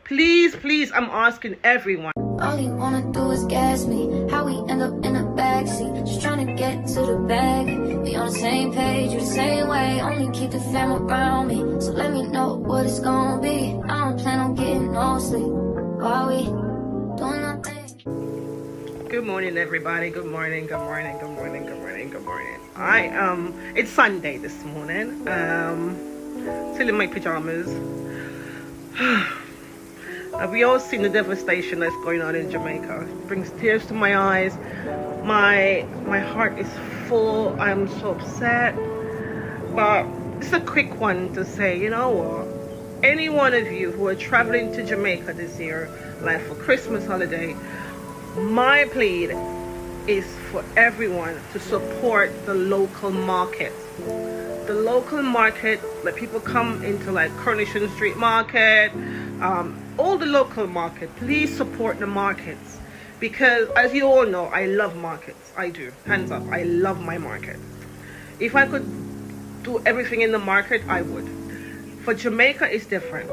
Please, please, I'm asking everyone. All you wanna do is gas me. How we end up in the backseat, just trying to get to the bag. We on the same page, you the same way. Only keep the fam around me, so let me know what it's gonna be. I don't plan on getting no sleep while we doing nothing. Good morning, everybody. Good morning. Good morning. Good morning. Good morning. Good morning. It's Sunday this morning. Still in my pajamas. We all seen the devastation that's going on in Jamaica. It brings tears to my eyes. My heart is full. I'm so upset. But it's a quick one to say, you know what? Any one of you who are traveling to Jamaica this year, like for Christmas holiday, my plea is for everyone to support the local market. The local market, like people come into like Coronation Street Market, all the local market. Please support the markets, because as you all know, I love markets. I do, hands up, I love my market. If I could do everything in the market, I would. For Jamaica, it's different.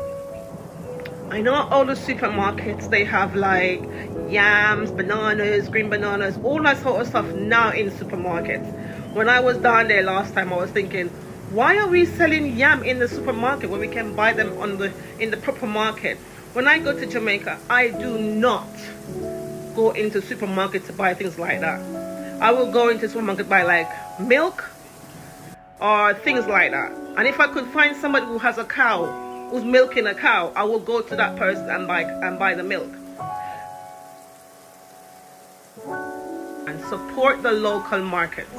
I know all the supermarkets, they have like yams, bananas, green bananas, all that sort of stuff now in supermarkets. When I was down there last time, I was thinking, why are we selling yam in the supermarket when we can buy them in the proper market? When I go to Jamaica, I do not go into supermarket to buy things like that. I will go into supermarket to buy like milk or things like that. And if I could find somebody who has a cow, who's milking a cow, I will go to that person and buy the milk. And support the local markets.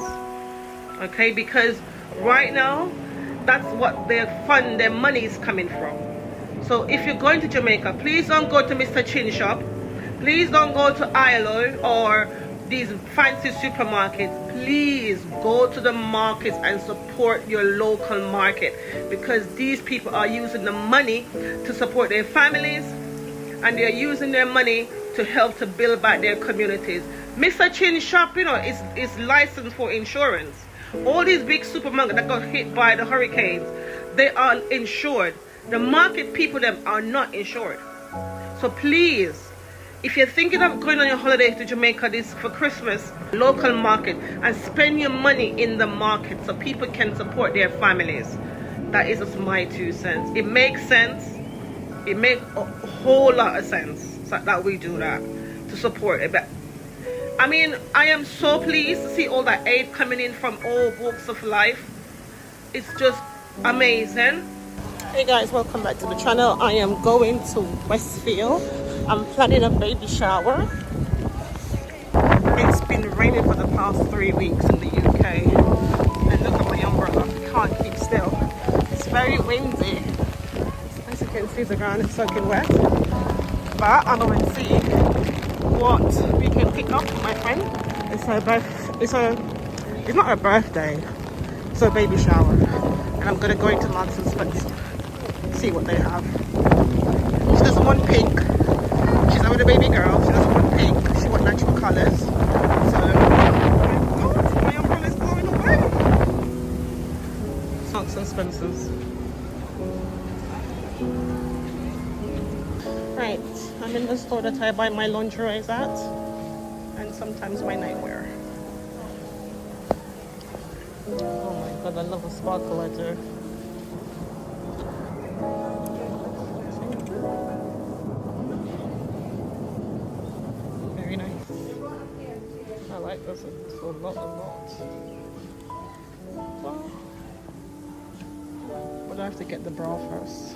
Okay, because right now that's what their money is coming from. So if you're going to Jamaica, please don't go to Mr. Chin Shop, please don't go to ILO or these fancy supermarkets. Please go to the markets and support your local market, because these people are using the money to support their families, and they're using their money to help to build back their communities. Mr. Chin Shop, you know, is licensed for insurance. All these big supermarkets that got hit by the hurricanes, they are insured. The market people, them, are not insured. So please, if you're thinking of going on your holiday to Jamaica this for Christmas, local market, and spend your money in the market so people can support their families. That is just my 2 cents. It makes sense. It makes a whole lot of sense that we do that to support it. But I mean, I am so pleased to see all that aid coming in from all walks of life. It's just amazing. Hey guys, welcome back to the channel. I am going to Westfield. I'm planning a baby shower. It's been raining for the past 3 weeks in the UK. And look at my umbrella, I can't keep still. It's very windy. As you can see, the ground is soaking wet. But I'm going to see what we can pick up for my friend. It's not her birthday, it's a baby shower. And I'm going to go into Marks and Spencer, see what they have. She doesn't want pink. She's having a baby girl. She doesn't want pink. She wants natural colours. So, oh, my umbrella's blowing away. Marks and Spencer's. Right, I'm in the store that I buy my lingerie at, and sometimes my nightwear. Oh my god, I love a sparkle I do. Very nice. I like this. It's a lot. Well, but I have to get the bra first.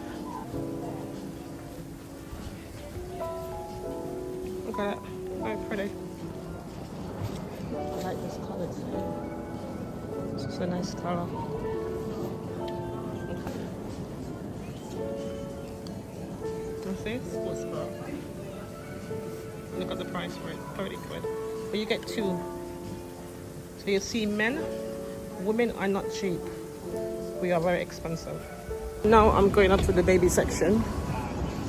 Look at it. Very pretty. I like this colour too. It's just a nice colour. You see? Sports bra. Look at the price for it. 30 quid. But you get 2. So you see, women are not cheap. We are very expensive. Now I'm going up to the baby section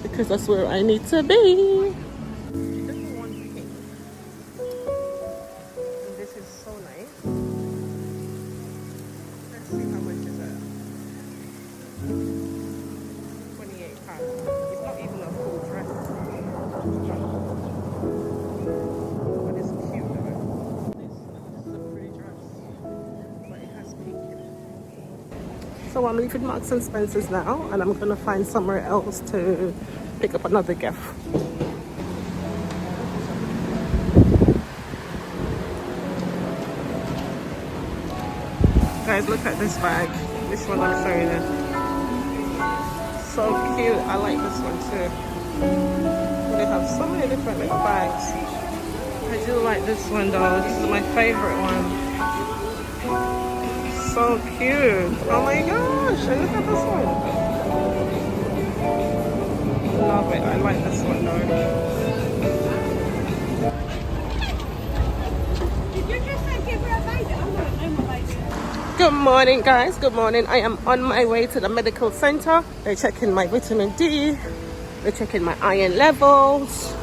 because that's where I need to be. £28. It's not even a full dress. But it's cute though. This is a pretty dress, but it has pink in it. So I'm leaving Marks and Spencer's now, and I'm gonna find somewhere else to pick up another gift. Guys, look at this bag. This one I'm showing you. So cute. I like this one too. They have so many different little bags. I do like this one though. This is my favorite one. So cute. Oh my gosh. And look at this one. Love it. I like this one though. Good morning guys, good morning. I am on my way to the medical center. They're checking my vitamin D, they're checking my iron levels,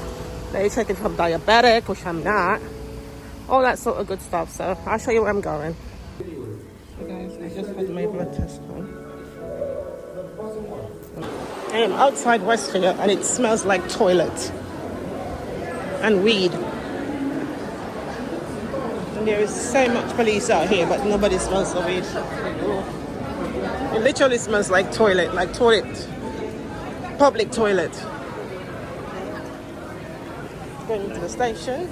they're checking if I'm diabetic, which I'm not, all that sort of good stuff. So I'll show you where I'm going. So guys, I just had my blood test home. I am outside Westfield and it smells like toilet and weed. There is so much police out here, but nobody smells the weed. It literally smells like toilet, public toilet. Going to the station.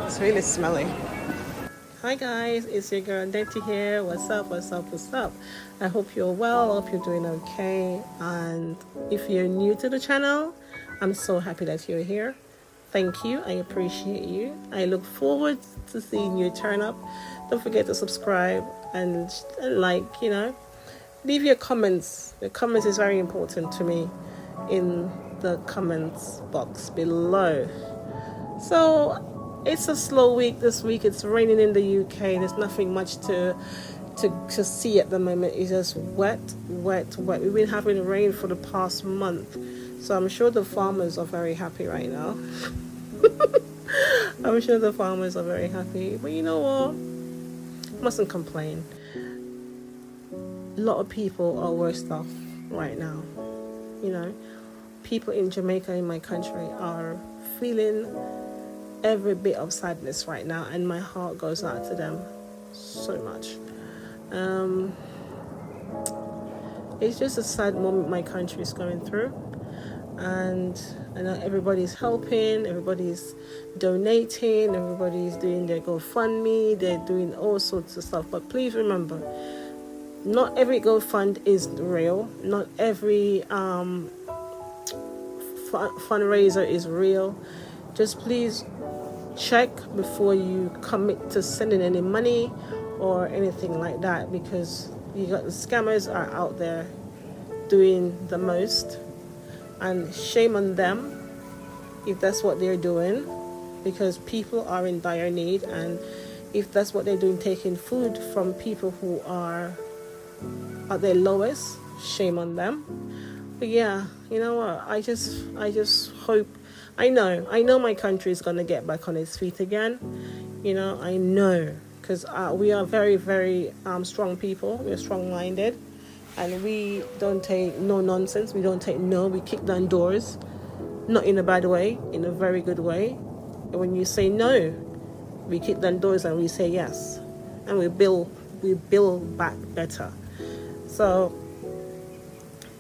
It's really smelly. Hi guys, it's your girl Denti here. What's up, what's up, what's up? I hope you're well, I hope you're doing okay. And if you're new to the channel, I'm so happy that you're here. Thank you. I appreciate you. I look forward to seeing you turn up. Don't forget to subscribe and like, leave your comments. The comments is very important to me in the comments box below. So it's a slow week this week. It's raining in the UK. There's nothing much to see at the moment. It's just wet. We've been having rain for the past month. So I'm sure the farmers are very happy right now. I'm sure the farmers are very happy. But you know what? Mustn't complain. A lot of people are worse off right now. People in Jamaica, in my country, are feeling every bit of sadness right now. And my heart goes out to them so much. It's just a sad moment my country is going through. And I know everybody's helping, everybody's donating, everybody's doing their GoFundMe, they're doing all sorts of stuff. But please remember, not every GoFund is real. Not every fundraiser is real. Just please check before you commit to sending any money or anything like that, because you got the scammers are out there doing the most. And shame on them if that's what they're doing, because people are in dire need. And if that's what they're doing, taking food from people who are at their lowest, shame on them. But yeah, you know what? I just hope. I know my country is gonna get back on its feet again. I know, because we are very, very strong people. We're strong-minded. And we don't take no nonsense. We don't take no. We kick down doors. Not in a bad way, in a very good way. And when you say no, we kick down doors and we say yes. And we build back better. So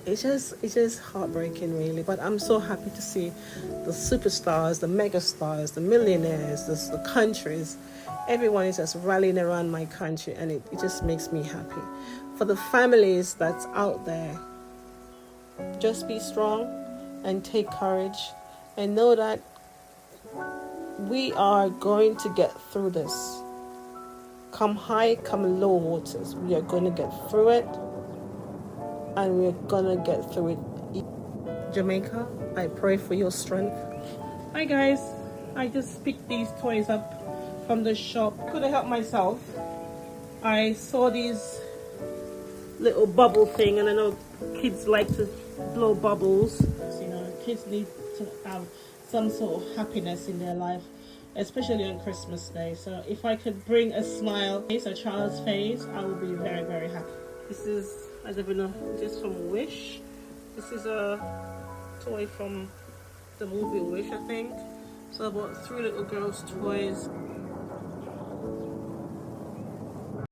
it's just heartbreaking really. But I'm so happy to see the superstars, the megastars, the millionaires, the countries. Everyone is just rallying around my country, and it just makes me happy. For the families that's out there, just be strong and take courage and know that we are going to get through this. Come high, come low waters. We are going to get through it, and we're going to get through it. Jamaica, I pray for your strength. Hi guys, I just picked these toys up from the shop. Couldn't help myself. I saw these little bubble thing, and I know kids like to blow bubbles. Kids need to have some sort of happiness in their life, especially on Christmas Day. So if I could bring a smile, a child's face, I would be very, very happy. This is, I don't know, just from Wish. This is a toy from the movie Wish, I think. So I bought 3 little girls' toys.